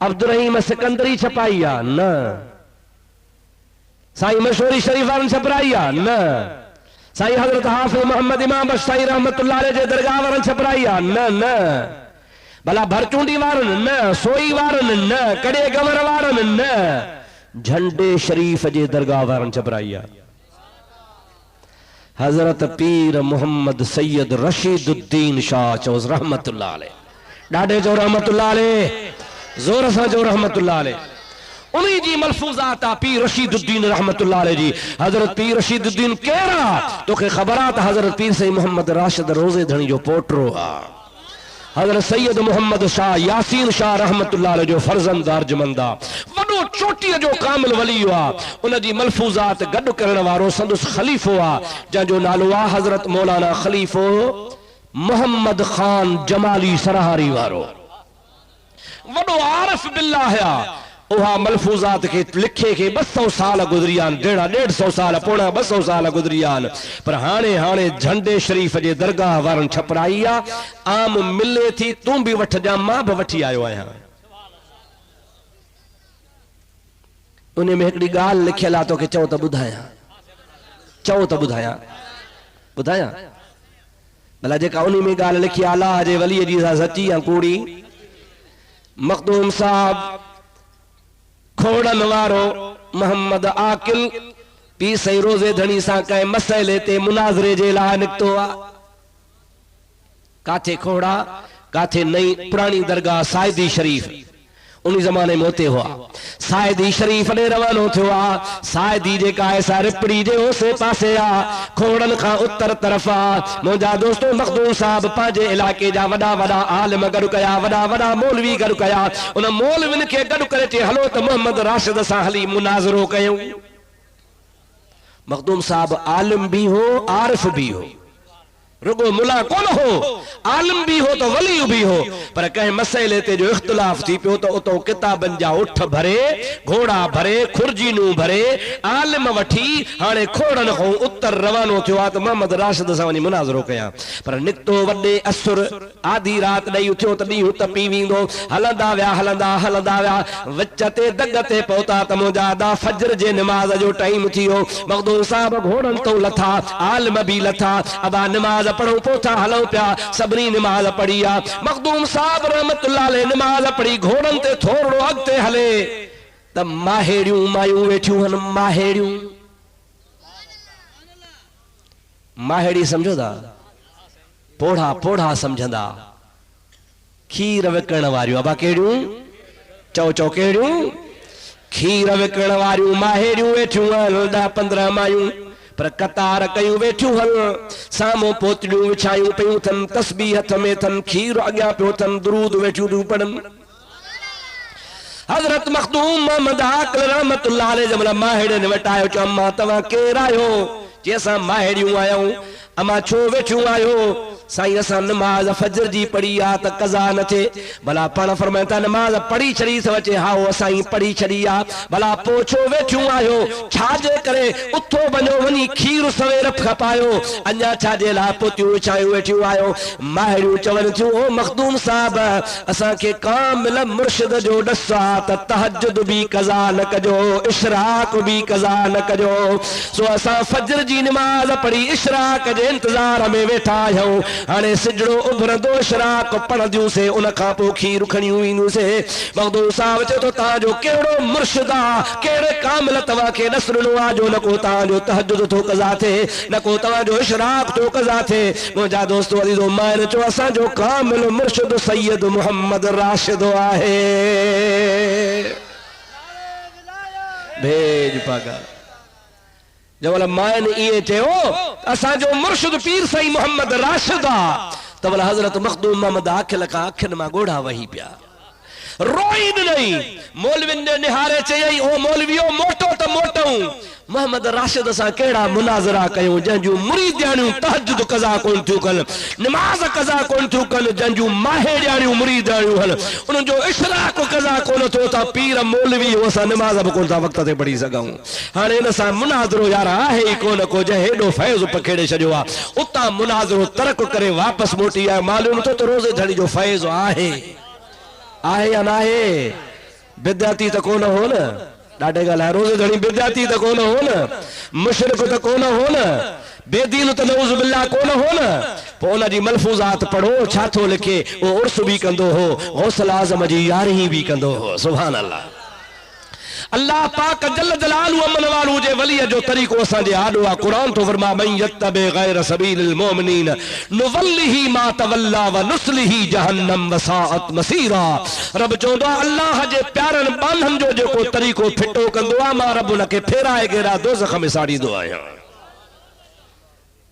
अब्दुल रहीम सिकंदरी छपाई आ न, साईं मशहूरी शरीफ वारन छपराई आ न, साईं हजरत हाफिज मोहम्मद इमाम बख्शाई रहमतुल्लाह अलैह जे दरगाह वारन छपराई आ न न, भला भरचूंडी वारन न, सोई वारन न, कड़े गवर वारन न, झंडे शरीफ जे दरगाह वारन छपराई आ। हजरत पीर मोहम्मद सैयद रशीदुद्दीन शाह चौस रहमतुल्लाह अलैह, डाडे चो रहमतुल्लाह अलैह, जोर से जो रहमतुल्लाह अलैह, उन्हीं जी मलफूजात आ पीर रशीदुद्दीन रहमतुल्लाह अलैह जी। हजरत पीर रशीदुद्दीन केरा तोखे खबरात हजरत पीर सईद मोहम्मद राशिद रोजे धनी जो पोटरो आ। हजरत सैयद मोहम्मद शाह यासीन शाह रहमतुल्लाह अलैह जो फर्जंद अर्जमंदा वडो चोटी जो कामिल वली हुआ। उन जी मलफूजात गड करण वारो संदुस खलीफो आ जंहिंजो नालो आ हजरत मौलाना खलीफो मोहम्मद खान जमाली सरहारी वारो, वडो आरिफ बिल्लाह आ। उहा मलफूजात के लिखे के 200 साल गुजरियान, 150 साल पौना 200 साल गुजरियान, पर हाणे हाणे झंडे शरीफ जे दरगाह वारन छपराई आ। आम मिले थी तू भी वठ जा, मां भी वठी आयो आहियां। उन में हिकड़ी गाल लिखियल आ, तोखे चओ त ॿुधायां, चओ त ॿुधायां, ॿुधायां भला जेका उन में गाल लिखी अल्लाह जे वली जी सची या कूड़ी। मखदूम साहब खोड़न वारो मोहम्मद आकिल पी सही रोजे धनी सा कंहिं मसइले ते मुनाज़रे जे लाइ निकितो आ। काथे खोड़ा, काथे नई पुरानी दरगाह साइदी शरीफ, उन जमाने में होते हुआ साइदी शरीफ ने रवानो थियो आ। साइदी जेका ऐसा रिपड़ी जे ओसे पासे आ, खोड़न खां उत्तर तरफ आ। मुंहिंजा दोस्तों मखदूम साहब पंहिंजे इलाके जा वॾा वॾा आलिम गॾु कया, वॾा वॾा मौलवी गॾु कया। उन मौलविन खे गॾु करे चई हलो त मोहम्मद राशिद सां हली मुनाज़रो कयूं। मखदूम साहब आलिम भी हो, आरिफ भी हो, रुगो मुला कौन हो, आलिम भी हो तो वली भी हो, पर कहीं मसइले ते जो इख्तिलाफ थी पियो तो उतो किताबन जा उठ भरे, घोड़ा भरे, खुरजीनू भरे, आलिम वठी हाणे खोड़न को उत्तर रवानो थियो आ त मोहम्मद राशिद सां वञी मुनाज़रो कया। पर निकतो वॾे असुर, आधी रात ॾेई उथियो त ॾींहुं तपी वेंदो। हलंदा विया हलंदा हलंदा विया, विच ते दग ते पहुता त मुंहिंजा अदा फजर जे निमाज़ जो टाइम थी वियो। मखदूम साहब घोड़न तो लथा, आलिम भी लथा, अदा निमाज़ पढ़ो पोथा हलो पिया, सभिनी निमाज़ पढ़ी आ। मखदूम साहब रहमतुल्लाह अलैह निमाज़ पढ़ी घोड़न ते थोरो अॻिते हले त माहेड़ियूं मायूं वेठियूं हन। माहेड़ियूं, माहेड़ी समझो था, पोढ़ा पोढ़ा समझंदा, खीर विकण वारियूं। अबा कहिड़ियूं चओ चओ कहिड़ियूं? खीर विकण वारियूं माहेड़ियूं वेठियूं हन, 10-15 मायूं, पर कतार कयूं वेठियूं हल। साम्हूं पोतलियूं विछायूं पियूं थन, तस्बीह हथ में थन, खीर अॻियां पियो थन, दुरूद वेठियूं पढ़नि। हजरत मखदूम मोहम्मद आकिल रहमतुल्लाह अलैह जमल माहेड़ियुनि वटि आयो, चयो अम्मा तव्हां केरु आहियो? चई असां माहेड़ियूं आहियूं। अम्मा छो वेठियूं आहियो? साईं असां नमाज फजर जी पढ़ी आ त कज़ा न थिए। भला पाण फरमाइनि था नमाज पढ़ी छॾी त अचे, हाओ असां पढ़ी छॾी आ। भला पोइ छो वेठियूं आहियो? छाजे करे? उथो वञो वञी खीर सवेर खपायो, अञा छाजे लाइ पोतियूं विछायूं वेठियूं आहियो? माहेड़ियूं चवनि थियूं ओ मखदूम साहब असांखे कामिल मुर्शिद जो ॾस आ त तहज्जुद बि कज़ा न कजो, इशराक बि कज़ा न कजो। सो असां फजर जी नमाज पढ़ी इशराक जे इंतज़ार में वेठा आहियूं। हाणे सिजड़ो उभरंदो, इशराक पढ़ंदियूंसीं, उन खां पोइ खीर खणियूं ईंदियूंसीं। मखदूम साहब चए थो तव्हांजो कहिड़ो मुर्शिद आ, कहिड़े कामिल तव्हांखे ॾस ॾिनो आहे जो न को तव्हांजो तहज्जुद थो कज़ा थिए, न को तव्हांजो इशराक थो कज़ा थिए। मुंहिंजा दोस्त अज़ीज़ो माइन चओ असांजो कामिल मुर्शिद सैयद मोहम्मद राशिद आहे। भेज पागा जवल माइन इए चयो असांजो मुर्शिद पीर सईद मोहम्मद राशिद आ, त भला हजरत मखदूम मोहम्मद आखिल खां अखियुनि मां ॻोढ़ा वही पिया, रोई नहीं। मौलविन ने निहारे चई ओ मौलवियो मोटो त मोटऊं, मोहम्मद राशिद सां कहिड़ा मुनाज़रा कयूं जंहिंजूं मुरीदियाणियूं तहज्जुद कज़ा कोन थियूं कनि, नमाज़ कज़ा कोन थियूं कनि, जंहिंजूं माहेड़ियाणियूं मुरीदियाणियूं हल उन्हनि जो इशराक कज़ा कोन थियो त पीर मौलवी हो असां नमाज़ बि कोन था वक़्त ते पढ़ी सघूं। हाणे हिन सां मुनाज़रो यार आहे ई कोन को, जंहिं हेॾो फैज़ पखेड़े छॾियो आहे उतां मुनाज़रो तर्क करे वापसि मोटी आहे। मालूम थो त रोज़े धड़ी जो फैज़ आहे या न आहे? बिद्याती तो कोन हो न, ॾाढे ॻाल्हाए रोज़ धणी बिद्याती तो कोन हो न, मुशरिक तो कोन हो न, बेदीन तो नऊज़ बिल्लाह कोन हो न। पोइ उन जी मलफूज़ात पढ़ो छा थो लिखे, वो उर्स भी कंदो हो, गौसल आज़म जी यारही भी कंदो हो। सुभान अल्लाह। अल्लाह पाक जल जलालहू अमन वालू जे वली जो तरीक़ो असां जे आॾो आहे। क़ुरान तो फरमा मन यत्तबि गैर सबीलिल मोमिनीन नुवल्लिही मा तवल्ला व नुस्लिही जहन्नम वसाअत मसीरा। रब चवंदो आहे अल्लाह जे प्यारनि बांधनि जो जेको तरीक़ो फिटो कंदो आहे, मां रब उनखे फेराए गेरा दोज़ख में साड़ींदो आहियां।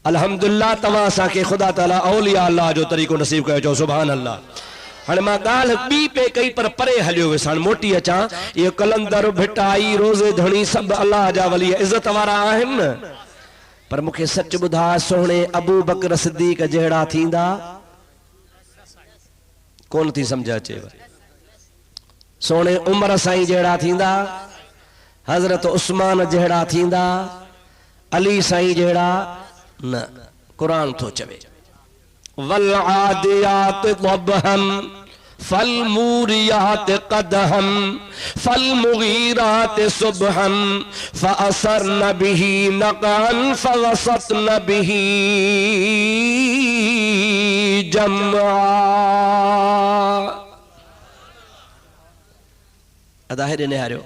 अल्हम्दुलिल्लाह तव्हां असांखे ख़ुदा ताला औलिया अल्लाह जो तरीक़ो नसीब कयो। चओ सुभान अल्लाह। हाँ मां गाल बी पे कई पर परे हलियो विस। हाणे मोटी अचां, ये कलंदर भिटाई रोज़े धणी सब अल्लाह जा वली इज्जत वारा आहिनि न, पर मूंखे सच ॿुधा सोहणे अबू बकर सिद्दीक जहिड़ा थींदा कोन थी समझ अचे। सोहणे उमर साईं जहिड़ा थींदा, हज़रत उस्मान जहिड़ा थींदा, अली साईं जहिड़ा न। कुरान तो चवे वल आदियात ज़बहन फल मूरियात क़दहन फल मुगीरात सुबहन फ़असरन बिही नक़अन फ़वसतन बिही जम्आ। अदा हेॾे निहारियो,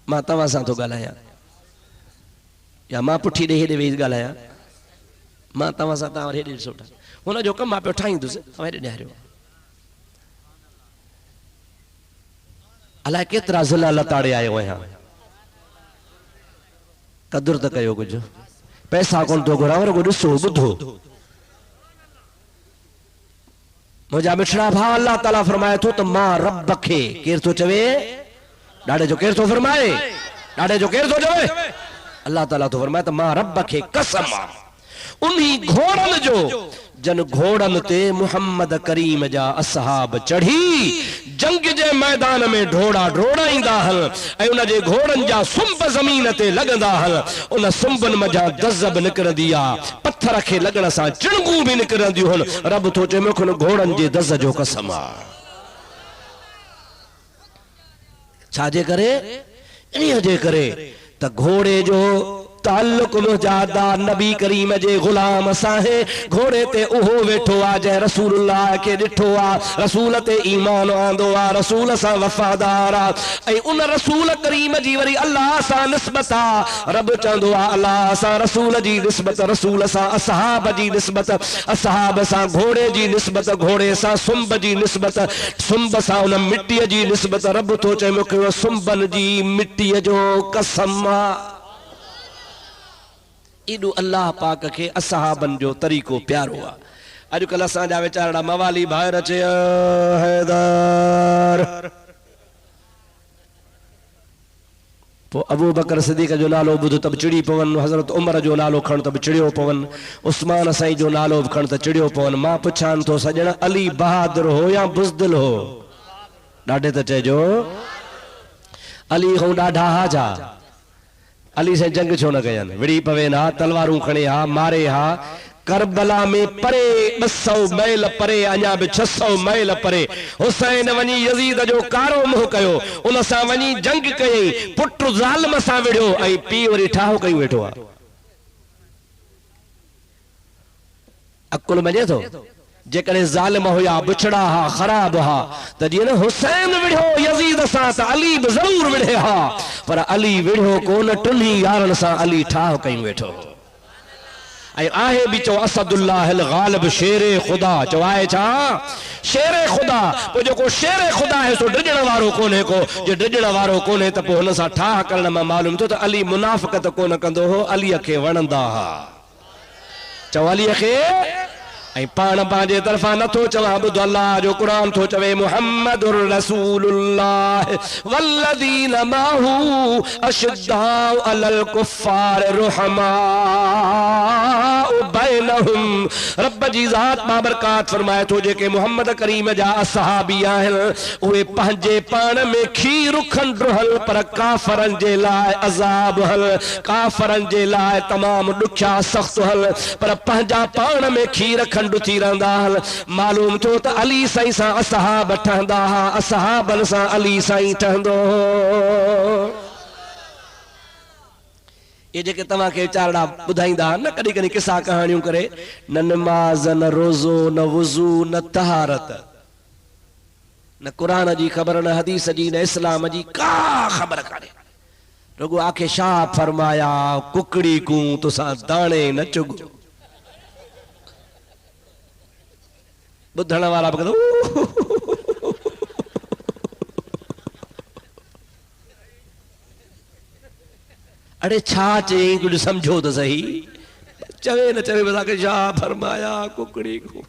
मां तव्हां सां थो ॻाल्हायां या मां पुठी ॾे हेॾे वेही ॻाल्हायां, मां तव्हां सां तव्हां हेॾे ॾिसो था, हुन जो कमु मां पियो ठाहींदुसि, तव्हां हेॾे निहारियो। अलाए केतिरा ज़िला लताड़े आयो आहियां, क़दुरु त कयो कुझु। पैसा कोन थो घुरां, रुगो ॾिसो ॿुधो। मुंहिंजा मिठड़ा भाउ, अल्लाह ताला फरमाए थो त मां रब खे, केरु थो चवे ॾाढे जो, केरु थो फरमाए ॾाढे जो, केरु थो चवे अल्लाह ताला थो फरमाए त मां रब खे कसम उन्हीं घोड़न जो जन घोड़न ते मुहम्मद करीम जा असहाब चढ़ी जंग जे मैदान में ढोड़ा ढोड़ाईंदा हल ऐं उन जे घोड़न जा सुंब ज़मीन ते लगंदा हल। उन सुंबन मजा दज़ब निकरंदी आ, पत्थर खे लगण सां चिणगूं भी निकरंदियूं हन। रब थो चए मूंखे घोड़न जे दज़ जो कसम आ। छाजे करे? इन्हीअ जे करे त घोड़े जो ताल्लुक मुजादा नबी करीम जे गुलाम सां है। घोड़े ते उहो वेठो आ जंहिं रसूलुल्लाह के ॾिठो आ, रसूल ते ईमान आंदो आ, रसूल सां वफ़ादार आ, ऐं उन रसूल करीम जी वरी अल्लाह सां निस्बत आ। रब चवंदो आ अल्लाह सां रसूल जी निस्बत, रसूल सां असहाब जी निस्बत, असहाब सां घोड़े जी निस्बत, घोड़े सां सुंब जी निस्बत, सुंब सां उन मिट्टीअ जी निस्बत। रब थो चए मूंखे सुंबन जी मिट्टीअ जो कसम आ। एॾो अल्लाह पाक खे असहाबन जो तरीक़ो प्यारो आहे। अॼुकल्ह असांजा वीचारा मवाली ॿाहिरि अचे हैदर, पोइ अबू बकर सिद्दीक़ जो नालो ॿुध त बि चिड़ी पवन, हज़रत उमर जो नालो खण त बि चिड़ियो पवन, उस्मान साईं जो नालो बि खण त चिड़ियो पवन। मां पुछां थो सॼण अली बहादुर हो या बुज़दिल हो? ॾाढे त चइजो अली खां ॾाढा हाजा। अली से जंग छो न कयनि? विड़ी पवे ना, तलवारूं खणे हा, मारे हा। करबला में परे 200 मैल परे, अञा बि 600 मैल परे हुसैन वञी यज़ीद जो कारो मुंहुं कयो, उन सां वञी जंग कयई, पुट ज़ालिम सां विढ़ियो ऐं पीउ वरी ठाहो कई वेठो आहे। अकुल मञे थो? जेकॾहिं ज़ालिम हुया, बुछड़ा हा, ख़राब हा, त जीअं न हुसैन विढ़ियो यज़ीद सां त अली बि ज़रूर विढ़े हा, पर अली विढ़ियो कोन, टुन्ही यारनि सां अली ठाह कयूं वेठो। ऐं आहे बि चओ असदुल्लाहिल गालिब, शेरे ख़ुदा। चओ आहे छा? शेरे ख़ुदा। पोइ जेको शेरे ख़ुदा आहे सो डिॼण वारो कोन्हे को, जे डिॼण वारो कोन्हे त पोइ हुन सां ठाह करण मां मालूम थियो त अली मुनाफ़िक़त कोन कंदो हो, अलीअ खे वणंदा हा। चओ अलीअ खे, ऐं पाण पंहिंजे तरफ़ां नथो चवां, ॿुधो अल्लाह जो क़ुरान थो चवे मुहम्मदुर रसूलुल्लाह वल्लज़ीन माहू अशिद्दाउ अलल कुफ़ार रुहमाउ बैनहुम। रब जी ज़ात बाबरकात फरमाए थो जेके मुहम्मद करीम जा असहाबी आहिनि उहे पंहिंजे पाण में खीर खंड हल, पर काफ़रनि जे लाइ अज़ाब हल, काफ़रनि जे लाइ तमामु ॾुखिया सख़्त हल, पर पंहिंजा पाण में खीर खंड अखन ॾुथी रहंदा हल मालूम थियो त अली साईं सां असहाब ठहंदा हा असहाबन सां अली साईं ठहंदो। ये जेके तव्हां खे वीचारड़ा ॿुधाईंदा न कॾहिं कॾहिं किसा कहाणियूं करे न नमाज़ न रोज़ो न वुज़ू न तहारत न कुरान जी ख़बर न हदीस जी न इस्लाम जी का ख़बर कान्हे रुगो आखे छा फरमाया कुकड़ी कूं तुसां दाणे न चुग ॿुधण वारा बि अरे छा चई कुछ समझो तो सही चवे न चवे बस छा फरमाया कुकड़ी को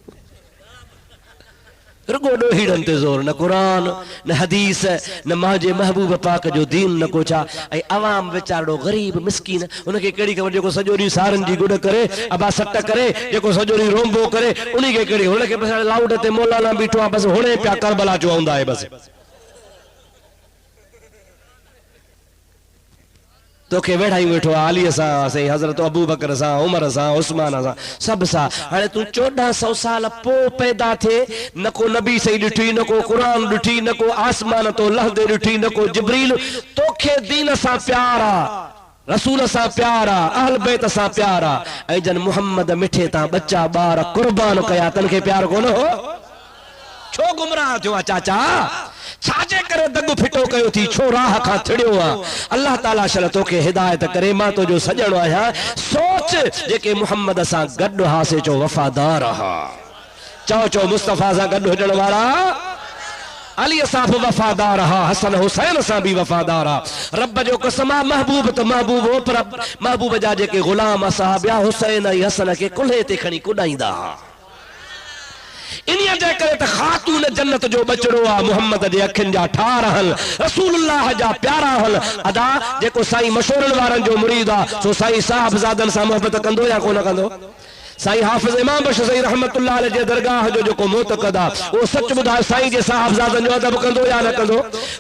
रुगो ॾोहीड़नि ते ज़ोर न कुरान न हदीस न मुंहिंजे महबूब पाक जो दीन न को छा ऐं अवाम वीचारो गरीब मिसकीन उनखे कहिड़ी ख़बर जेको सॼो ॾींहुं सारनि जी गुॾ करे अबा सट करे जेको सॼो ॾींहुं रोंबो करे उन खे कहिड़ी हुनखे बसि लाउड ते मौलाना बीठो आहे बसि हुणे पिया करबला चवंदा आहे बसि तोखे वेठायूं वेठो आहे अलीअ सां सही हज़रत अबू बकर सां उमर सां उस्मान सां सभ सां हाणे तूं 1400 साल पोइ पैदा थिए न को नबी सही ॾिठी न को कुरान ॾिठी न को आसमान तो लहंदे ॾिठी न को जिब्रील तोखे दीन सां प्यार आहे रसूल सां प्यार आहे अहल बैत सां प्यार आहे ऐं जन मुहम्मद मिठे तां बच्चा ॿार कुर्बान कया तन खे प्यार कोन हो छो गुमराह थियो आहे चाचा छाजे करे दग फिटो कयो थी छो राह खां थिड़ियो आहे अल्लाह ताला शल तोखे हिदायत करे मां तुंहिंजो सजणो आहियां सोच जेके मुहम्मद सां गॾु हासे चो वफ़ादार हा चओ मुस्तफ़ा सां गॾु हुजण वारा अली सां बि वफ़ादार हा हसन हुसैन सां बि वफ़ादार हा रब जो कसम आहे महबूब त महबूब हो पर महबूब जा जेके ग़ुलाम असहाब हुसैन ऐं हसन खे कुल्हे ते खणी कुॾाईंदा हा इन्हीअ जे करे त ख़ातून जन्नत जो बचड़ो आहे मुहम्मद जे अखियुनि जा ठार हल रसूलुल्लाह जा प्यारा हल अदा जेको साईं मशहूरनि वारनि जो मुरीद आहे सो साईं साहिबज़ादनि सां मोहबत कंदो या कोन कंदो साईं हाफ़िज़ इमाम बख्श साईं रहमतुल्लाह अलैह जे दरगाह जो जेको मोतक़द आहे उहो सच ॿुधाए साईं जे साहिबज़ादनि जो अदब कंदो या न कंदो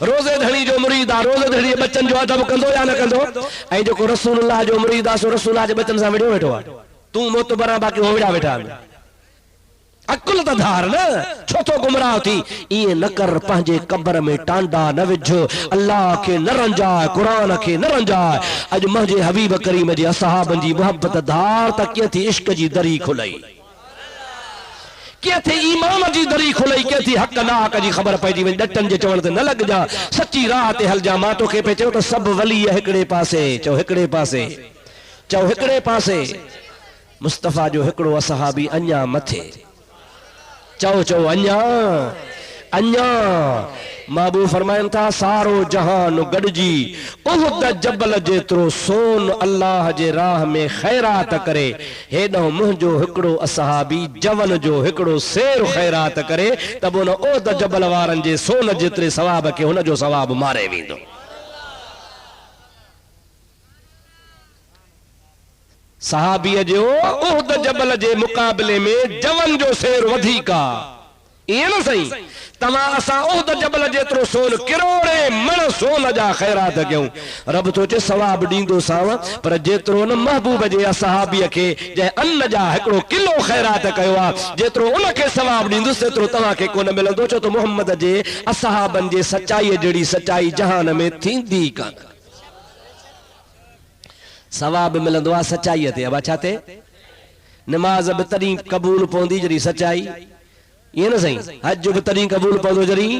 रोज़े धणी जो मुरीद आहे रोज़े धणी जे बच्चनि जो अदब कंदो या न कंदो ऐं जेको रसूलुल्लाह जो मुरीद आहे सो रसूलुल्लाह जे बच्चनि सां विढ़ियो वेठो आहे तूं मोतबर बाक़ी हो विढ़ा वेठा अकुल त धार न छो तो गुमराह थी ये न कर पंहिंजे कब्र में टांडा न विझ अल्लाह के न रंजाए कुरान के न रंजाए अज मुंहिंजे हबीब करीम जे असहाबनि जी मोहब्बत धार त कीअं थी इश्क जी दरी खुलई कीअं थी ईमान जी दरी खुलई कीअं थी हक़ ना हक़ जी ख़बर पइजी वई डटन जे चवण ते न लॻजा सची राह ते हलजा मां तोखे पे चयो त सभु वली हिकिड़े पासे चओ हिकिड़े पासे चओ हिकिड़े पासे मुस्तफ़ा जो हिकिड़ो असहाबी अञा मथे चओ अञा अञा महबूब फरमाइनि था सारो जहान गॾिजी उहद जबल जेतिरो सोन अल्लाह जे राह में ख़ैरात करे हेॾो मुंहिंजो हिकिड़ो असहाबी जवन जो हिकिड़ो शेर ख़ैरात करे त उन उहद जबल वारनि जे सोन जेतिरे सवाब खे हुन जो सवाब मारे वेंदो सहाबीअ जो उहद जबल जे मुक़ाबले में जवन जो शेर वधीक आहे ईअं न सही तव्हां असां उहद जबल जेतिरो सोन किरोड़े मण सोन जा ख़ैरात कयूं रब थो चए सवाब ॾींदोसांव पर जेतिरो न महबूब जे असहाबीअ खे जंहिं अन्न जा हिकिड़ो किलो ख़ैरात कयो आहे जेतिरो उनखे सवाब ॾींदुसि तेतिरो तव्हांखे कोन मिलंदो छो त मुहम्मद जे असहाबनि जे सचाईअ जहिड़ी सचाई जहान में थींदी कान सवाब मिलंदो आहे सचाईअ ते अब छा ते नमाज़ बि तॾहिं क़बूल पवंदी जॾहिं सचाई ईअं न सही हज बि तॾहिं क़बूल पवंदो जॾहिं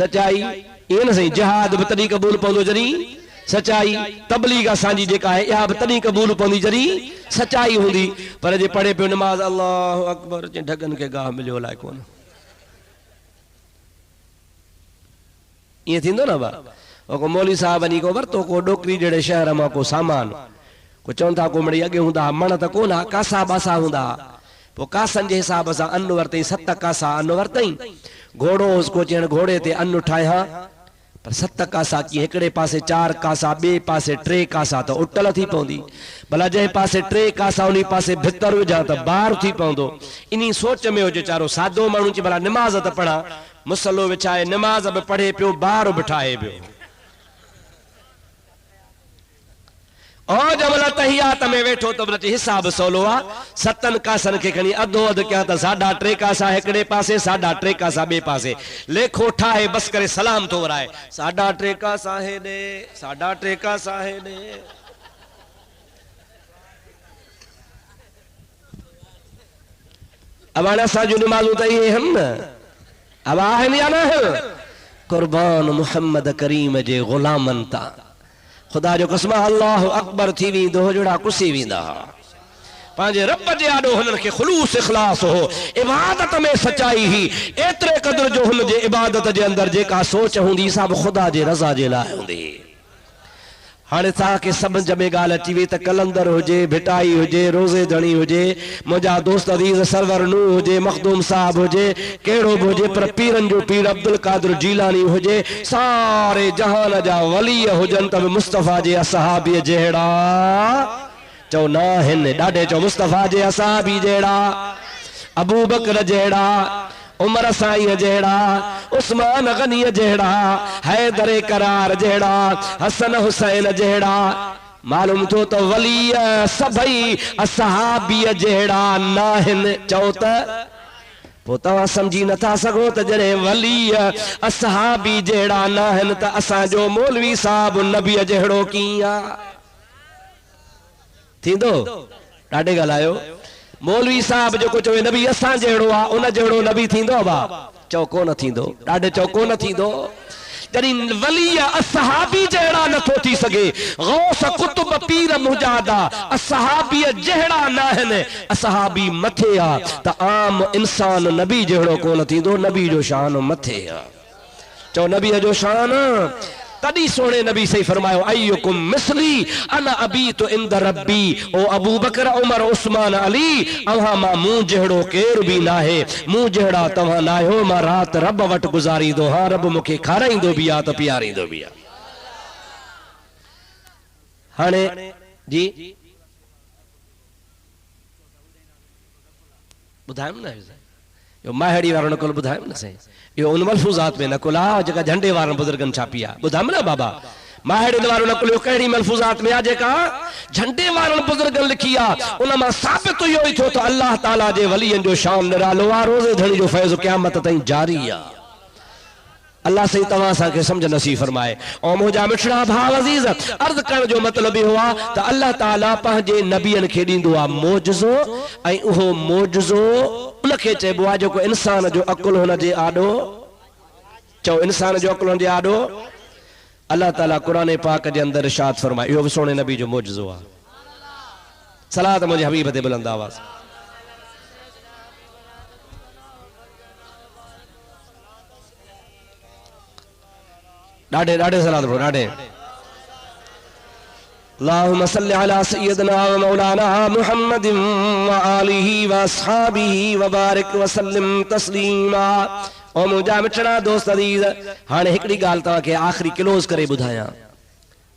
सचाई ईअं न सही जिहाद बि तॾहिं क़बूल पवंदो जॾहिं सचाई तबलीग असांजी जेका आहे इहा बि तॾहिं क़बूल पवंदी जॾहिं सचाई हूंदी पर जे पढ़े पियो नमाज़ अल्लाहु अकबर ढगनि खे गाह मिलियो अलाए कोन ईअं थींदो न बा को मौली साहब वञी को वरितो को डोकरी जहिड़े शहर मां को सामान को चवनि था को मिड़ी अॻे हूंदा मण त कोन हा कासा बासा हूंदा पोइ कासनि जे हिसाब सां अन्न वरितई 7 कासा अन्न वरितई घोड़ो को चइण घोड़े ते अन्न ठाहियां पर 7 कासा की हिकिड़े पासे 4 कासा ॿिए पासे 3 कासा त उटल थी पवंदी भला जंहिं पासे 3 कासा उन पासे भितर विझां त ॿार थी पवंदो इन सोच में हो वीचारो सादो माण्हू चई भला निमाज़ त पढ़ा मुसलो विछाए निमाज़ बि पढ़े पियो ॿार बि ठाहे पियो और जमल तहियात में वेठो तो बरची हिसाब सोलो आ सतन कासन के खणी अधो अध क्या त साडा टे कासा एकड़े पासे साडा टे कासा बे पासे लेखो ठाए बस करे सलाम तो वराए साडा टे कासा है दे साडा टे कासा है दे अबाना सा जो नमाज उतई हम न अब आहन या ना है कुर्बान मोहम्मद करीम जे गुलामन ता खुदा जो कसम अल्लाह अकबर थी वी दो जोड़ा कुसी वींदा पांजे रब जे आडो हुनन के खुलूस इखलास हो इबादत में सच्चाई ही एतरे कदर जो हुन जे इबादत जे अंदर जे का सोच हुंदी सब खुदा जे रजा जे लाए हुंदी हाने था के सब जमे गाल अची वे त कलंदर होजे भिटाई होजे रोजे धणी होजे मुजा दोस्त अजीज सरवर नू होजे मखदूम साहब होजे केड़ो होजे पर पीरन जो पीर अब्दुल कादिर जीलानी होजे सारे जहान जा वली होजन तब मुस्तफा जे असहाबी जेड़ा चो ना हिन डाडे चो मुस्तफा जे असहाबी जेड़ा अबू बकर जेड़ा उमर साईं जेड़ा उस्मान गनी जेड़ा हैदर करार जेड़ा हसन हुसैन जेड़ा मालूम थो तो वली सभई असहाबी जेड़ा नाहिन चओ त पोइ तव्हां समझी नथा सघो त जॾहिं वली असहाबी जेड़ा नाहिन त असांजो मौलवी साहब नबीअ जहिड़ो कीअं आहे थींदो ॾाढे ॻाल्हायो मौलवी साहब जो को चवे नबी असां जहिड़ो आहे उन जहिड़ो नबी थींदो बा चओ कोन थींदो ॾाढे चओ कोन थींदो जॾहिं वली असहाबी जहिड़ा नथो थी सघे गौस कुतुब पीर मुजादा असहाबी जहिड़ा न आहिनि असहाबी मथे आहे त आम इंसान नबी जहिड़ो कोन थींदो नबी जो शान मथे आहे चओ नबीअ जो शान तड़ी सोने नबी सही फरमायो अय्युकुम मिसली अना अबी तो इंद रब्बी ओ अबू बकर उमर उस्मान अली अहा मा मुंह जहिड़ो केर भी ना है मुंह जहिड़ा तव्हां ना हो मां रात रब वट गुजारी दो हां रब मुखे खाराईंदो भी आ त पियारींदो भी आ हाणे जी बुधायम ना यो माहेड़ी वारो नकुल बुधायम न सही यो उन मलफूजात में नकुला जका झंडे वारन बुजुर्गन छापिया बुधाम ना बाबा माहेड़ी वारो नकुल यो कहिड़ी मलफूजात में आ जेका झंडे वारन बुजुर्गन लिखिया उन मां साबित यो ही थियो तो अल्लाह ताला जे वलियन जो शान निरालो आ रोज़े धणी जो फैज़ क़यामत ताईं जारी आ अल्लाह सही तवा सा के समझ नसीब फरमाए और मुजा मिठड़ा भाव अजीज अर्ज कर जो मतलब ही हुआ तो अल्लाह ताला पंहिंजे नबियन खे ॾींदो आ मौजज़ो ऐं उहो मौजज़ो उनखे चइबो आहे जेको इंसान जो अकुल हुन जे आॾो चओ इंसान जो अकुल हुन जे आॾो अल्लाह ताला क़ुरान पाक जे अंदर इरशाद फरमाए इहो बि सोने नबी जो मौजज़ो आहे सलात मुंहिंजे हबीब ते बुलंद आवाज़ डाडे डाडे सलात पढ़ो डाडे अल्लाहुम्मा सल्लि अला सय्यिदना व मौलाना मुहम्मदिन व आलिहि व अस्हाबिहि व बारिक व सल्लिम तस्लीमा ओ मुंहिंजा मिठड़ा दोस्त अज़ीज हाणे हिकड़ी ॻाल्हि तव्हांखे आख़िरी क्लोज़ करे ॿुधायां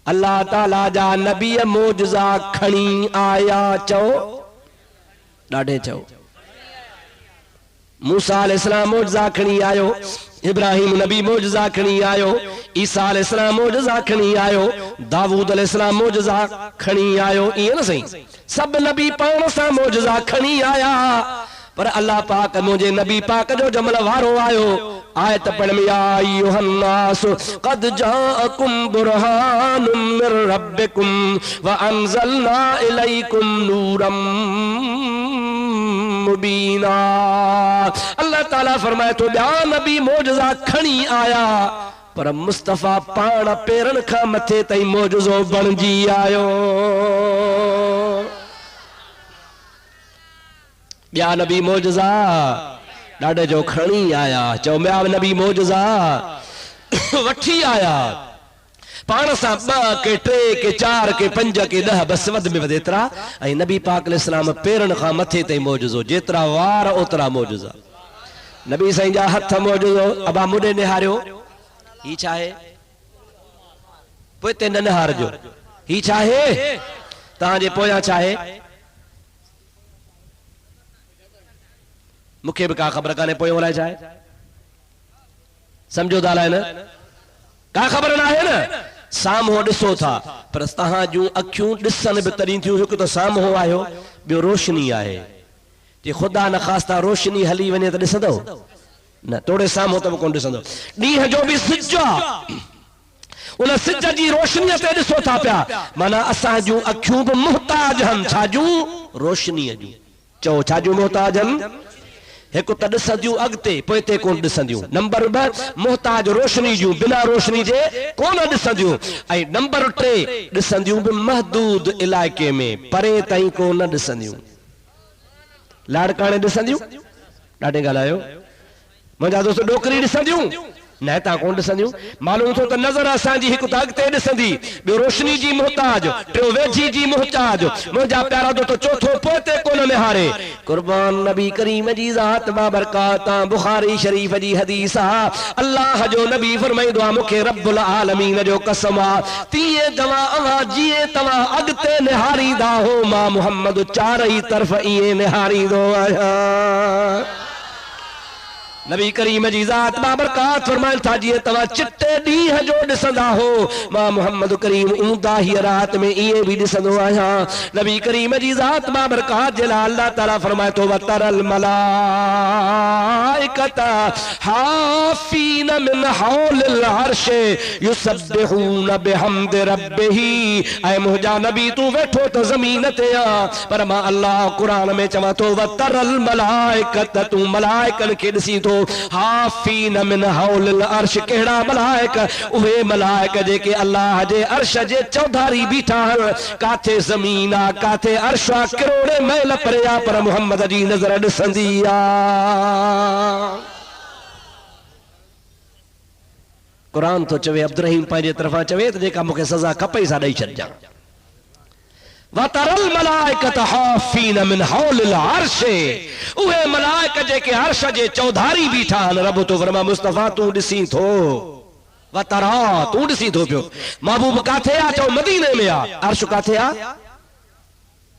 अल्लाह ताला जा नबी मौजज़ा खणी आया चओ ॾाढे चओ मूसा अलैहिस्सलाम मौजज़ा खणी आयो इब्राहिम नबी मौजज़ा खणी आयो ईसा अलैहिस्सलाम मौजज़ा खणी आयो दाऊद अलैहिस्सलाम मौजज़ा खणी आयो ईअं न सही सब नबी पाण सां मौजज़ा खणी आया पर अल्लाह पाक मुझे नबी पाक जो जमल वारो आयो आयत पढ़ में या अय्युहन्नास क़द जाअकुम बुरहानुम मिर रब्बिकुम व अंज़लना इलैकुम नूरम मुबीना अल्लाह ताला फरमाए तो ॿिया नबी मौजज़ा खणी आया पर मुस्तफा पाण पेरन खां मथे ताईं मौजज़ो बणजी आयो ॿिया नबी मौजज़ा ॾाढे जो खणी आया चओ ॿिया नबी मौजज़ा वठी आया पाण सां ॿ के टे के चार के पंज के 10 बस वध में वध एतिरा ऐं नबी पाक अलैहिस्सलाम पेरन खां मथे ताईं मौजज़ो जेतिरा वार ओतिरा मौजज़ा नबी साईं जा हथ मौजज़ो अबा मुॾे निहारियो ही छा आहे पोइ ते न निहारजो ही छा आहे तव्हांजे पोयां छा आहे मुखे भी का खबर काने पोयों अलाए छा आहे समझो दाला है न का खबर ना है न साम्हूं ॾिसो था पर तव्हां जूं अखियूं ॾिसनि बि तॾहिं थियूं। हिकु त साम्हूं आहियो, ॿियो रोशनी आहे। जे ख़ुदा न ख़ास्ता रोशनी हली वञे त ॾिसंदो न, तोड़े साम्हूं त बि कोन ॾिसंदो। ॾींहं जो बि सिज आहे, उन सिज जी रोशनीअ ते ॾिसो था पिया, माना असां जूं अखियूं बि मुहताज आहिनि छा जूं? रोशनीअ जूं। चओ छा जूं मुहताज आहिनि? हिकु त ॾिसंदियूं अॻिते, पोइ हिते कोन ॾिसंदियूं। नंबर ॿ, मुहताज रोशनी जूं, बिना रोशनी जे कोन ॾिसंदियूं। ऐं नंबर टे, ॾिसंदियूं बि महदूद इलाइक़े में, परे ताईं कोन ॾिसंदियूं। लाड़काणे ॾिसंदियूं, ॾाढे ॻाल्हायो। मुंहिंजा दोस्त डोकरी ॾिसंदियूं न, हितां कोन ॾिसंदियूं। मालूम थियो त नज़र असांजी हिकु त अॻिते ॾिसंदी, ॿियो रोशनी जी मोहताज, टियों वेझी जी मोहताज। मुंहिंजा प्यारा दोस्त चौथो पोइते कोन निहारे। कुर्बान नबी करीम जी ज़ात बाबरकात, बुखारी शरीफ़ जी हदीस आहे। अल्लाह जो नबी फरमाईंदो आहे, मूंखे रब्बुल आलमीन जो कसम आहे, तीअं तव्हां जीअं तव्हां अॻिते निहारींदा हो, मां मुहम्मद चारई तरफ़ ईअं निहारींदो आहियां। नबी करीम जी ज़ात बाबरकात फरमाइनि था, जीअं तव्हां चिट्टे ॾींहं जो ॾिसंदा हो, मां मुहम्मद करीम ऊंदा ही रात में ईअं बि ॾिसंदो आहियां। नबी करीम जी ज़ात बाबरकात जे लाइ अल्लाह ताला फरमाए थो, वतरल मलाइकत हाफीन मिन हौलिल अर्श युसब्बिहून बिहम्दि रब्बिही। ऐं मुंहिंजा नबी तूं वेठो त ज़मीन ते आ, पर मां अल्लाह क़ुरान में चवां थो, वतरल मलाइकत, तूं मलाइकनि खे ॾिसी थो, हाफीन मिन हौलिल अर्श। कहिड़ा मलाइक? उहे मलाइक जेके अल्लाह जे अर्श जे चौधारी बीठा आहिनि। काथे ज़मीन आहे, काथे अर्श आहे, करोड़े मैल परे आहे, पर मुहम्मद जी नज़र ॾिसंदी आहे। क़ुरान तो चवे, अब्दुर्रहीम पंहिंजे तरफ़ां चवे त जेका मूंखे सज़ा खपे सा ॾेई छॾिजां। वतरल मलाइकत हाफीन मिन हौलिल अर्श, उहे मलाइक जेके अर्श जे चौधारी बीठा आहिनि। रब तो फरमा, मुस्तफ़ा तूं ॾिसी थो, वतरा तूं ॾिसी थो पियो। महबूब काथे आ? चओ मदीने में आ। अर्श काथे आ?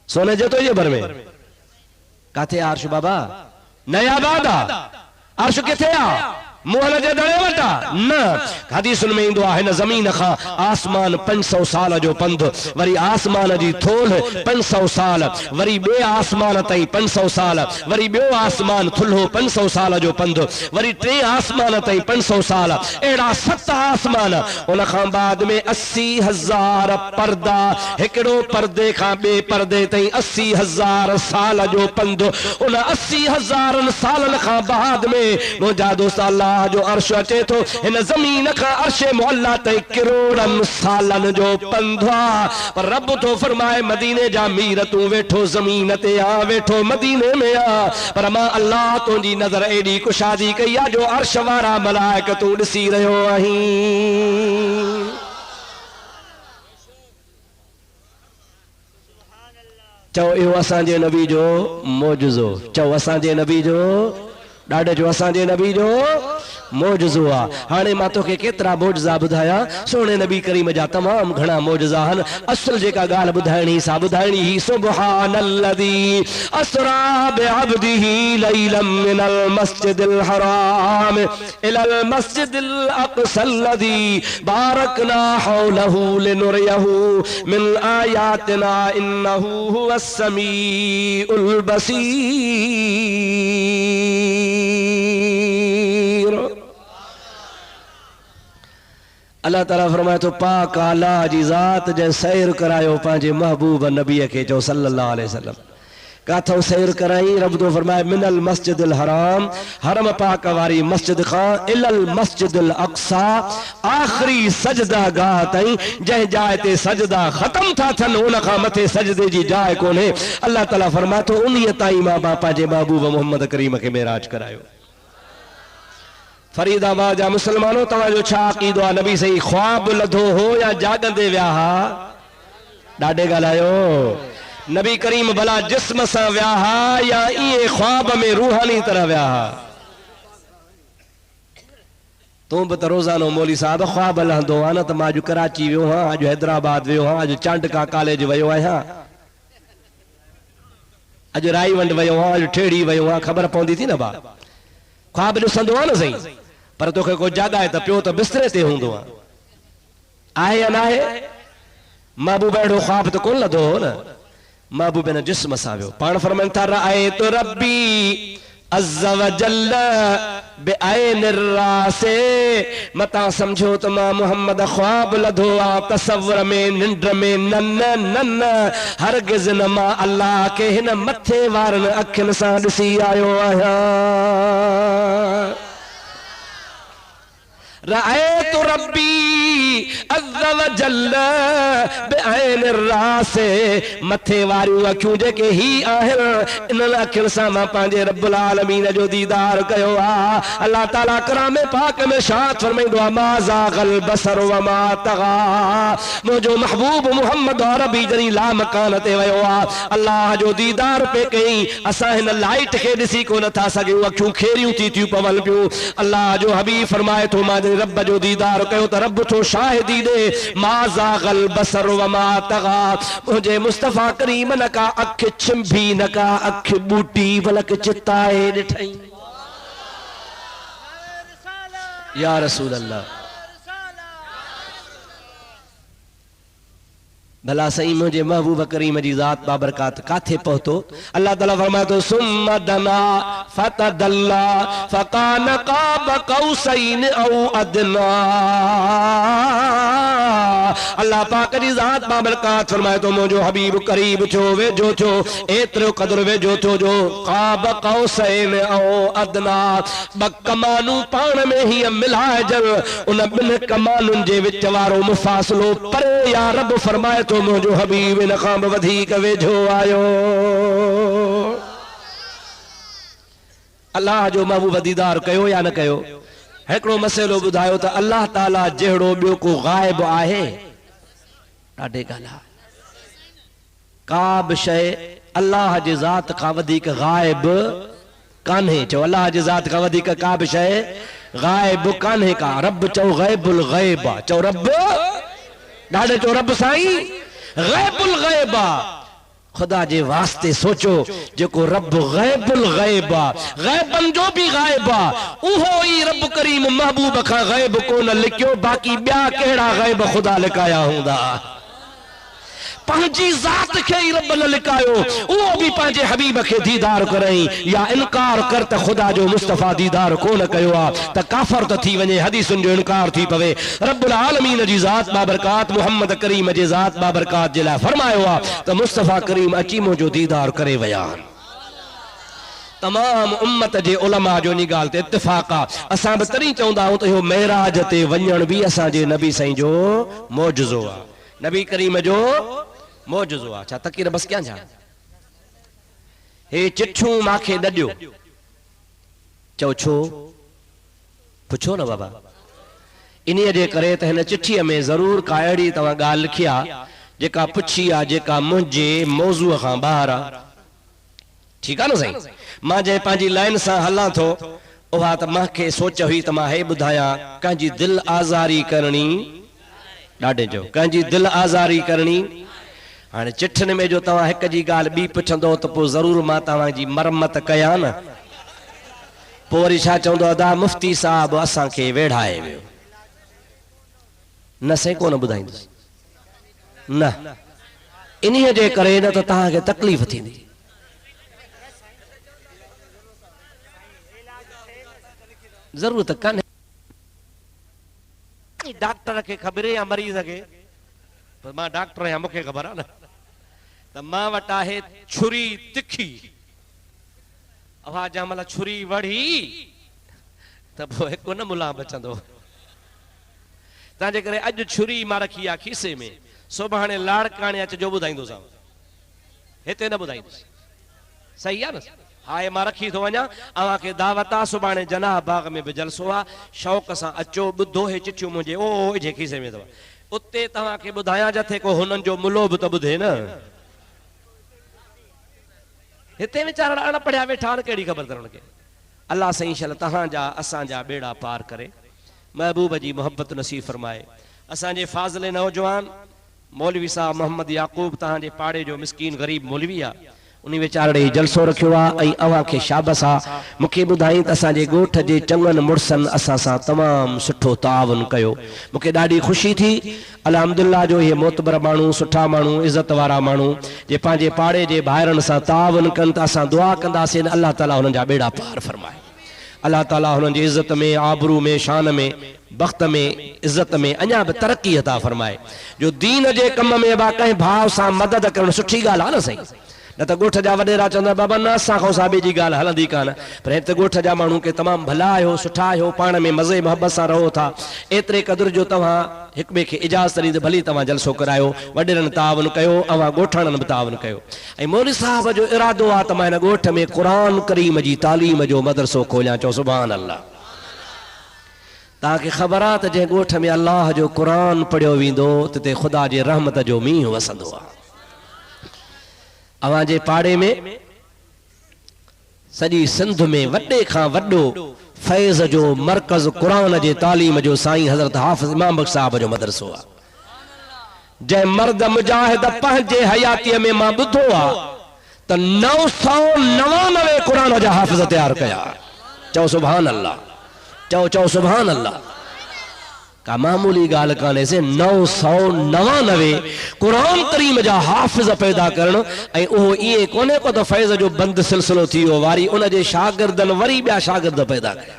सोने जे तो ये भर में। काथे आ अर्श बाबा? नयाबाद आ। अर्श किथे आ? मोहल जे दड़े वटा न। हदीसुन में इंदो आहे, न ज़मीन खां आसमान 500 साल जो पंध, वरी आसमान जी थोल 500 साल, वरी ॿिए आसमान ताईं 500 साल, वरी ॿियो आसमान थुल्हो 500 साल जो पंध, वरी टे आसमान ताईं 500 साल, अहिड़ा 7 आसमान। उन खां बाद में 80,000 पर्दा, हिकिड़ो पर्दे खां ॿिए पर्दे ताईं 80,000 साल जो पंध। उन 80,000 सालनि खां बाद में मुंहिंजा दोस्त अल्लाह जो अर्श अचे थो, हिन ज़मीन खां अर्श मुअल्ला ताईं करोड़नि सालनि जो पंध आहे। पर रब तो फरमाए, मदीने जा मीर तूं वेठो ज़मीन ते आ, वेठो मदीने में आ, पर मां अल्लाह तुंहिंजी नज़र एॾी कुशादी कई आहे जो अर्श वारा मलाइक तूं ॾिसी रहियो आहीं। चओ इहो असांजे नबी जो मौजज़ो, चओ असांजे नबी जो, ॾाढे जो असांजे नबी जो मौजज़ो आहे। हाणे मां तोखे केतिरा मौजज़ा ॿुधायां, सोने नबी करीम जा तमामु घणा मौजज़ा आहिनि। असुल जेका ॻाल्हि ॿुधाइणी सा ॿुधाइणी ही, सुब्हानल्लज़ी अस्रा बिअब्दिही लैलन मिनल मस्जिदिल हराम इलल मस्जिदिल अक़सल्लज़ी बारकना हौलहू लिनुरियहू मिन आयातिना इन्नहू हुवस समीउल बसीर। अल्लाह ताला फरमाए तो, पाक आला जी ज़ात जे सैर करायो पंहिंजे महबूब नबी के, जो सल्लल्लाहु अलैहि वसल्लम। काथों सैर कराई? रब तो फरमाए, मिनल मस्जिदिल हराम, हरम पाक वारी मस्जिद खां, इलल मस्जिदिल अक़सा, आखिरी सजदा गाह ताईं। जंहिं जाइ ते सजदा ख़त्म था थियनि उन खां मथे सजदे जी जाइ कोन्हे। अल्लाह ताला फरमाए तो, उन्हीअ ताईं मां पंहिंजे महबूब मोहम्मद करीम खे मेराज करायो। फरीदाबाद जा मुसलमानों, तव्हांजो छा अक़ीदो आहे? नबी सही ख्वाब लधो हो या जागंदे विया हा? ॾाढे ॻाल्हायो। नबी करीम भला जिस्म सां विया हा या इए ख्वाब में रूहानी तरह विया हा? तूं बि त रोज़ानो मौली साहब ख्वाब लहंदो आहे न, त मां अॼु कराची वियो हां, अॼु हैदराबाद वियो हां, अॼु चांडका कॉलेज वियो आहियां, अॼु राईवंड वियो हां, अॼु ठेड़ी वियो हां। ख़बर पवंदी थी न बा? ख्वाब ॾिसंदो आहे न सही, पर तोखे को जाॻाए त पियो त बिस्तरे ते हूंदो आहे। आहे या ना आहे? महबूब अहिड़ो ख्वाब त कोन लधो हो न, महबूब न जिस्म सां वियो। पाण फरमाइनि था रअयतु रब्बी अज़्ज़ व जल्ल बिअयनि रासे, मता समझो त मां मोहम्मद ख्वाब लधो आ तसव्वुर में, निंड में, नन हरगिज़ न मां अल्लाह के हिन मथे वारनि अखियुनि सां ॾिसी आयो आहियां। रअयतु रब्बी अज़्ज़ व जल्ल बिअयनि रासे, मथे वारियूं अखियूं जेके ही आहिनि इन्हनि अखियुनि सां मां पंहिंजे रब्बुल आलमीन जो दीदार कयो आहे। अल्लाह ताला कलाम पाक में शाद फरमाईंदो आहे मा ज़ाग़ल बसर व मा तग़ा, मुंहिंजो महबूब मुहम्मद अरबी जॾहिं लामकान ते वियो आहे अल्लाह जो दीदार पे कई। असां हिन लाइट खे ॾिसी कोन था सघूं, अखियूं खेरियूं थी थियूं पवनि पियूं। अल्लाह जो हबीब फरमाए थो मां रब जो दीदार कयो त रब थो शाहिदी दे मा ज़ाग़ल बसर व मा तग़ा, मुझे मुस्तफ़ा करीम न का अख छिंभी न का अख बूटी बलक चिताए ॾिठई। या रसूल अल्लाह, भला सही मुझे महबूब करीम जी ज़ात बाबरकात काथे पहुतो? अल्लाह ताला फरमाए तो सुम्मा दना फतदल्ला फकान क़ाब क़ौसैन औ अदना। अल्लाह पाक जी ज़ात बाबरकात फरमाए तो मुझो हबीब करीब थियो, वेझो थियो, एतिरो क़दुरु वेझो थियो जो क़ाब क़ौसैन औ अदना, ब कमानू पाण में ही मिलाइजन, उन ॿिनि कमानुनि जे विच वारो मुफ़ासिलो परे या रब फरमाए तो मुझो हबीब इन खां बि वधीक वेझो आयो। अल्लाह जो महबूब दीदार कयो या न कयो? हिकिड़ो मसइलो ॿुधायो त अल्लाह ताला जहिड़ो ॿियो को गाइब आहे? ॾाढे ॻाल्हि, का बि शइ अल्लाह जी ज़ात खां वधीक गाइब कान्हे। चओ अल्लाह जी ज़ात खां वधीक का बि शइ गाइब कान्हे का। रब चओ गैबुल गैब आहे, चओ रब ॾाढे, चओ रब साईं गैबुल गैब आहे। खुदा जे वास्ते सोचो जेको रब गैबुल गैब आहे, गैबन जो भी गैब आहे, उहो ई रब करीम महबूब खां गैब कोन लिखियो, बाक़ी ॿिया कहिड़ा गैब खुदा लिकाया हूंदा। पंहिंजी ज़ात खे ई रब न लिकायो, उहो भी पंहिंजे हबीब खे दीदार करई। या इनकार कर त खुदा जो मुस्तफ़ा दीदार कोन कयो आहे त काफ़र त थी वञे, हदीसुनि जो इनकार थी पवे। रब्बुल आलमीन जी ज़ात बाबरकात मुहम्मद करीम जी ज़ात बाबरकात जे लाइ फरमायो आहे त मुस्तफ़ा करीम अची मुंहिंजो दीदार करे विया। तमाम उम्मत जे उलमा जो इन ॻाल्हि ते इत्तिफ़ाक़ आहे। असां बि तॾहिं चवंदा आहियूं त इहो मेराज ते वञण बि असांजे नबी साईं जो मौजज़ो आहे, नबी करीम जो मौजज़ो आहे। छा तकीर बस क्या जा हे चिठियूं मांखे न ॾियो? चओ छो? पुछो न बाबा। इन्हीअ जे करे त हिन चिठीअ में ज़रूर का अहिड़ी तव्हां ॻाल्हि लिखी आहे जेका पुछी आहे, जेका मुंहिंजे मौज़ूअ खां ॿाहिरि आहे। ठीकु आहे न साईं? मां जंहिं पंहिंजी लाइन सां हलां थो उहा त मूंखे सोच हुई त मां हे ॿुधायां कंहिंजी दिलि आज़ारी करणी, ॾाढे जो कंहिंजी दिलि आज़ारी करणी। हाणे चिठियुनि में जो तव्हां हिक जी ॻाल्हि ॿी पुछंदो त पोइ ज़रूर मां तव्हांजी मरमत कयां न। पोइ वरी छा चवंदो अदा मुफ्ती साहब असांखे वेढ़ाए वियो। न साईं कोन ॿुधाईंदुसि न, इन्हीअ जे करे न त तव्हांखे तकलीफ़ थींदी। ज़रूरत कान्हे डॉक्टर खे ख़बर या मरीज़ खे, पर मां डॉक्टर आहियां, मूंखे ख़बर आहे न त मां वटि आहे छुरी तिखी। अवा जंहिं छुरी वढ़ी त पोइ हिकु न मुला बचंदो। तंहिंजे करे अॼु छुरी मां रखी आहे खीसे में, सुभाणे लाड़काणे अचिजो ॿुधाईंदोसांव, हिते न ॿुधाईंदुसि। सही आहे न? हाए मां रखी थो वञा, अव्हांखे दावत आहे, सुभाणे जनाह बाग में बि जलसो आहे, शौक़ सां अचो, ॿुधो। हे चिठियूं मुंहिंजे ओ जे खीसे में अथव, उते तव्हांखे ॿुधायां जिथे को हुननि जो मुलो बि त ॿुधे न। हिते वीचारा अण पढ़िया वेठा आहिनि, कहिड़ी ख़बर अथनि उनखे। अल्लाह सही शल तव्हांजा असांजा बेड़ा पार करे, महबूब जी मोहब्बत नसीब फरमाए। असांजे फाज़िले नौजवान मौलवी साहब मोहम्मद याकूब तव्हांजे पाड़े जो मिसकीन गरीब मौलवी आहे, उन वीचारे जलसो रखियो आहे ऐं अव्हां खे शाबस आहे मूंखे ॿुधाई त असांजे ॻोठ जे चङनि मुड़सनि असां सां तमामु सुठो ताउन कयो मूंखे ॾाढी ख़ुशी थी अल्हम्दुलिल्लाह जो इहे मोतबर माण्हू सुठा माण्हू इज़त वारा माण्हू जे पंहिंजे पाड़े जे भाइरनि सां ताउन कनि त असां दुआ कंदासीं अल्लाह ताला हुननि जा बेड़ा पार फरमाए अल्लाह ताला हुननि जी इज़त में आबरू में शान में वक़्त में इज़त में अञा बि तरक़ी अता फरमाए जो दीन जे कम में बि कंहिं भाउ सां मदद करणु सुठी ॻाल्हि आहे न साईं न त ॻोठ जा वॾेरा चवंदा बाबा न असां खां सां ॿिए जी ॻाल्हि हलंदी कान पर हिते ॻोठ जा माण्हू के तमामु भला आहियो सुठा आहियो पाण में मज़े मोहबत सां रहो था एतिरे क़दुरु जो तव्हां हिक ॿिए खे इजाज़त ॾींदे भली तव्हां जलसो करायो वॾेरनि ताउन कयो अवां ॻोठाणनि बि ताउन कयो ऐं मौलवी साहब जो इरादो आहे त मां हिन ॻोठ में क़ुरान करीम जी तालीम जो मदरसो खोलियां चओ सुभान अल्लाह तव्हांखे ख़बर आहे त जंहिं ॻोठ में अल्लाह जो क़ुरान पढ़ियो वेंदो तिते ख़ुदा जे रहमत जो मींहुं वसंदो आहे अवां जे पाड़े में सॼी सिंध में वॾे खां वॾो फैज़ जो मरकज़ क़ुरान जे तालीम जो साईं हज़रत हाफ़िज़ इमाम बख्श साहब जो मदरसो आहे जंहिं मर्द मुजाहिद पंहिंजे हयातीअ में मां ॿुधो आहे त 999 क़ुरान जा हाफ़िज़ तैयार कया चओ सुभान अल्लाह चओ सुभान अल्लाह का मामूली गाल काने से 999 कुरान करीम जा हाफिज पैदा करण ऐं उहो इए कोने को त फैज़ जो बंद सिलसिलो थी वियो वारी उन जे शागिर्दनि वरी ॿिया शागिर्द पैदा कया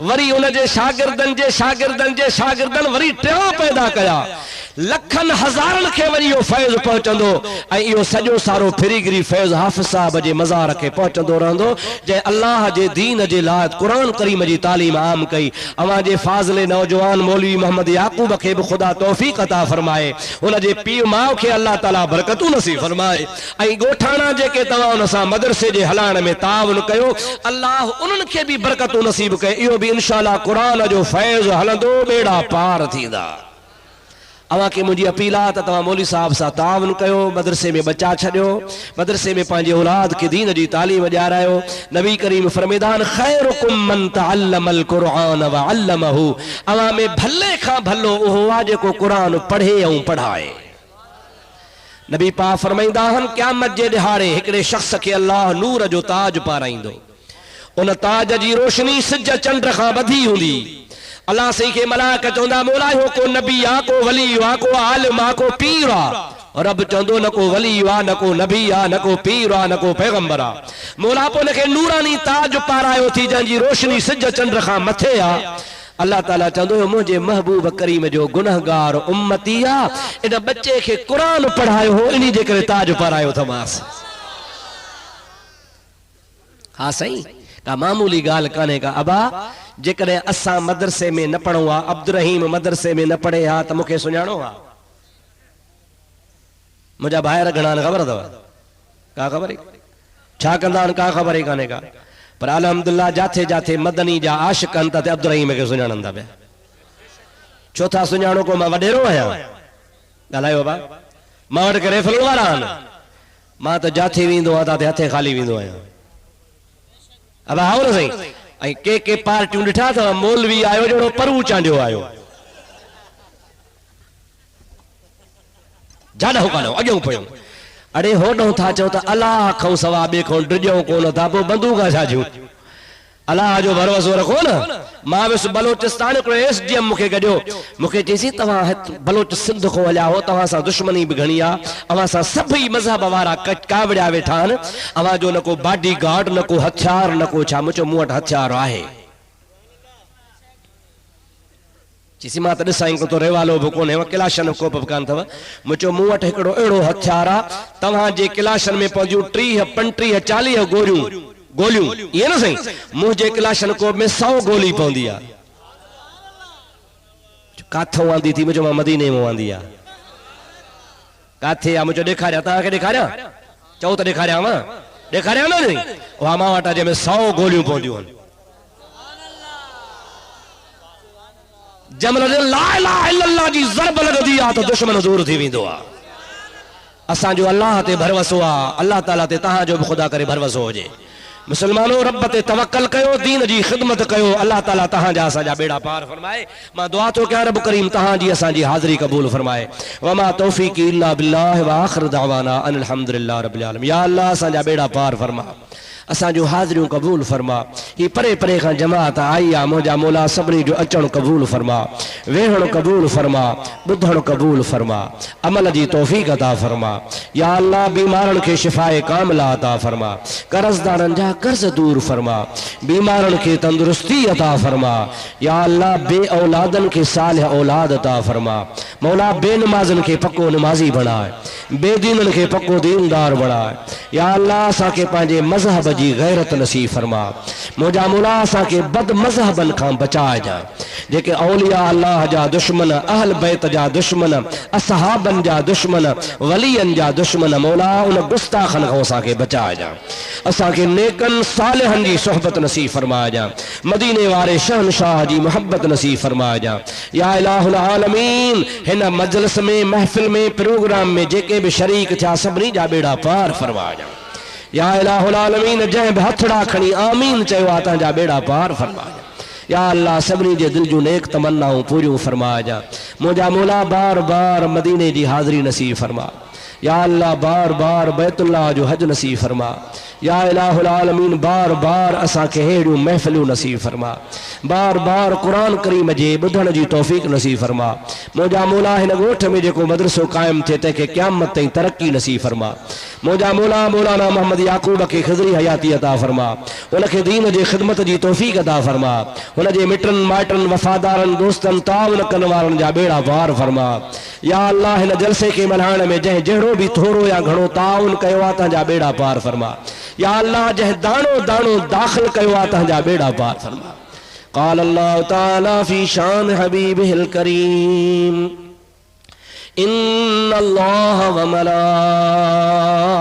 वरी उन जे शागिर्दनि वरी टियां पैदा कया लखन हज़ारनि खे वरी इहो फैज़ पहुचंदो ऐं इहो सॼो सारो फिरीगिरी फैज़ हाफ़िज़ साहब जे मज़ार खे पहुचंदो रहंदो जंहिं अल्लाह जे दीन जे लाइ क़ुरान करीम जी तालीम आम कई अवां जे फाज़िले नौजवान मौलवी मोहम्मद याकूब खे बि ख़ुदा तौफ़ीक़ अता फरमाए उन जे पीउ माउ खे अल्लाह ताला बरकतूं नसीब फरमाए ऐं ॻोठाणा जेके तव्हां उन सां मदरसे जे हलाइण में ताउन कयो अल्लाह उन्हनि खे बि बरकतूं नसीब कए इहो बि इंशाअल्लाह क़ुरान जो फैज़ हलंदो बेड़ा पार थींदा अवां खे मुंहिंजी अपील आहे त तव्हां मौलवी साहब सां ताउन कयो मदरसे में बचा छॾियो मदरसे में पंहिंजे औलाद खे दीन जी तालीम ॾियारायो नबी करीम फरमेदान खैरुकुम मन तअल्लमल क़ुरआन व अल्लमहु अवां में भले खां भलो उहो आहे जेको क़ुरान पढ़े ऐं पढ़ाए नबी पाक फरमाईंदा आहिनि क़यामत जे ॾिहाड़े हिकिड़े शख़्स खे अल्लाह नूर जो ताज पाराईंदो उन ताज जी रोशनी सिज चंड खां वधी हूंदी अल्लाह सही के मलाइका चवंदा मौला हो को नबी आ को वली आ को आलिम आ को पीर आ रब चवंदो न को वली आ न को नबी आ न को पीर आ न को पैगंबर आ मौला पो उनखे नूरानी ताज पारायो थी जंहिंजी रोशनी सिज चंड खां मथे आ अल्लाह ताला चवंदो मुंहिंजे महबूब करीम जो गुनहगार उम्मती आ इन बच्चे खे क़ुरान पढ़ायो हो इन्ही जे करे ताज पारायो थमास हाँ सही का मामूली गाल काने का अबा जेकॾहिं असां मदरसे में न पढ़ूं आहे अब्दुल रहीम मदरसे में न पढ़े हा त मूंखे सुञाणो आहे मुंहिंजा ॿाहिरि घणा आहिनि ख़बर अथव का ख़बर छा कंदा आहिनि का ख़बर ई कान्हे का पर अल्हम्दुलिल्लाह जाथे जाथे मदनी जा आशिक़ आहिनि त अब्दुल रहीम खे सुञाणनि था पिया छो था सुञाणो को मां वॾेरो आहियां ॻाल्हायो बा मां वटि के रेफल वारा आहिनि मां त जाथे वेंदो आहियां त हथे ख़ाली वेंदो आहियां अब आओ न सही ऐं के पार्टियूं ॾिठा अथव मौलवी आयो जहिड़ो परू चांडियो आयो जाॾो कानो अॻियो पियो अड़े होॾो था चओ त अलाह खां सवा ॿिए खां डिॼूं कोन था पोइ बंदूक छा जूं अलाह जो भरोसो रखो न मां वियुसि बलोचिस्तान हिकिड़ो एसडीएम मूंखे गॾियो मूंखे चईसीं तव्हां बलोच सिंध खां हलिया हो तव्हां सां दुश्मनी बि घणी आहे अवां सां सभई मज़हब वारा कावड़िया वेठा आहिनि अवां जो न को बॉडी गार्ड न को हथियार न को छा मुंहिंजो मूं वटि हथियार आहे चईसीं मां त ॾिसां को तो रेवालो बि कोन्हे किलाशन कोप बि कान अथव मुंहिंजो मूं वटि हिकिड़ो अहिड़ो हथियार आहे तव्हांजे किलाशन में पहुंदियूं 30 35 40 गोलियूं ये ना सही मुझे किलाशन कोप में 100 गोली पौंदी आ काथों आंदी थी मुझे मदीने में आंदी आ काथे आ मुझे ॾेखारिया तव्हां खे ॾेखारिया चओ त ॾेखारिया न नी वा मां वटि जंहिंमें 100 गोलियूं पवंदियूं आहिनि जंहिंमहिल ला इलाहा इल्लल्लाह जी ज़रब लॻंदी आहे त दुश्मन दूर थी वेंदो आहे असांजो अल्लाह ते भरवसो आहे अल्लाह ताला ते तव्हांजो बि ख़ुदा करे भरवसो हुजे मुसलमानों रब ते तवक्कल कयो, दीन जी खिदमत कयो, अल्लाह ताला तहां जा असांजा बेड़ा पार फरमाए। मां दुआ तो क्या रब करीम तहां जी असांजी हाज़िरी कबूल फरमाए। वमा तौफीकी इल्ला बिल्लाह व आखिर दावाना अनिल हम्दुलिल्लाह रब्बिल आलमीन। या अल्लाह असांजा बेड़ा पार फरमा, असांजो हाज़िरियूं कबूल फरमा। ही परे परे खां जमात आई आहे, मुंहिंजा मौला सभिनी जो अचणु कबूल फरमा, वेहणु कबूल फरमा, ॿुधणु कबूल फरमा, अमल जी तौफ़ीक़ अता फरमा। या अल्लाह बीमारनि खे शिफ़ाए कामिला अता फरमा, कर्ज़दारनि जा कर्ज़ दूर फरमा, बीमारनि खे तंदुरुस्ती अता फरमा। या अल्लाह बे औलादनि खे सालिह औलाद अता फरमा। मौला बेनमाज़नि खे पको नमाज़ी बणाए, बेदीननि खे पको दीनदार बणाए। या अल्लाह असांखे पंहिंजे मज़हब जी गैरत नसीब फरमा। मुंहिंजा मौला असांखे बद मज़हबनि खां बचाए जा, जेके औलिया अल्लाह जा दुश्मन, अहल बैत जा दुश्मन, असहाबनि जा दुश्मन, वलियनि जा दुश्मन, मौला उन गुस्ताखनि खां असांखे बचाए जा। असांखे नेकनि सालिहनि जी सोहबत नसीब फरमाए जा, मदीने वारे शहनशाह जी मोहब्बत नसीब फरमाए जा। या इलाहुल आलमीन, हिन मजलिस में, महफिल में, प्रोग्राम में जेके भी शरीक थिया सभिनी जा बेड़ा पार फरमाए जा। या इलाहुल आलमीन, जंहिं बि हथड़ा खणी आमीन चयो आहे तव्हांजा बेड़ा पार फरमाए जा। या अल्लाह सभिनी जे दिल जूं नेक तमन्नाऊं पूरियूं फरमाए जा। मुंहिंजा मौला बार बार मदीने जी हाज़िरी नसीब फरमा। या अल्लाह बार बार बैतुल्लाह जो हज नसीब फरमा। या इलाहुल आलमीन, बार बार असांखे अहिड़ियूं महफ़िलूं नसीब फरमा, बार बार क़ुरान करीम जे ॿुधण जी तौफ़ीक़ नसीब फरमा। मुंहिंजा मौला हिन ॻोठ में जेको मदरसो क़ाइमु थिए तंहिंखे क़यामत ताईं तरक़ी नसीब फरमा। मुंहिंजा मौला मौलाना मोहम्मद याकूब खे ख़िज़री हयाती अता फरमा, उनखे दीन जे ख़िदमत जी तौफ़ीक़ अता फरमा। हुनजे मिटनि माइटनि, वफ़ादारनि, दोस्तनि, ताउन करण वारनि जा बेड़ा पार फरमा। या अल्लाह हिन जलसे खे मल्हाइण में जंहिं जहिड़ो बि थोरो या घणो ताउन कयो आहे तव्हांजा बेड़ा पार फरमा। या अल्लाह जंहिं दाणो दाणो दाख़िल कयो आहे तव्हांजा बेड़ा पार फरमा। क़ाल अल्लाह तआला फी शान हबीबिहिल करीम, इन्नल्लाह व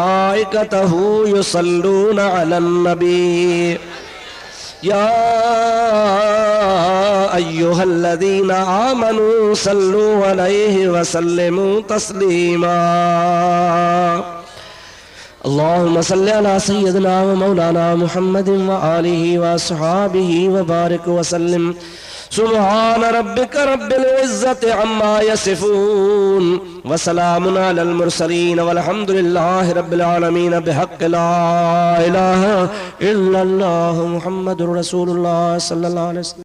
मलाइकतहू युसल्लूना अलन नबी या अय्युहल्लज़ीना आमनू सल्लू अलैहि व सल्लिमू तस्लीमा। अल्लाहुम्मा सल्लि अला सय्यदिना व मौलाना मुहम्मदिन व आलिहि व अस्हाबिहि व बारिक व सल्लिम। सुब्हान रब्बिका रब्बिल इज्जति अम्मा यसिफून व सलामुन अलल मुरसलीन वल्हम्दुलिल्लाहि रब्बिल आलमीन बिहक़्क़ि ला इलाहा इल्लल्लाहु मुहम्मदुर रसूलुल्लाह सल्लल्लाहु अलैहि वसल्लम।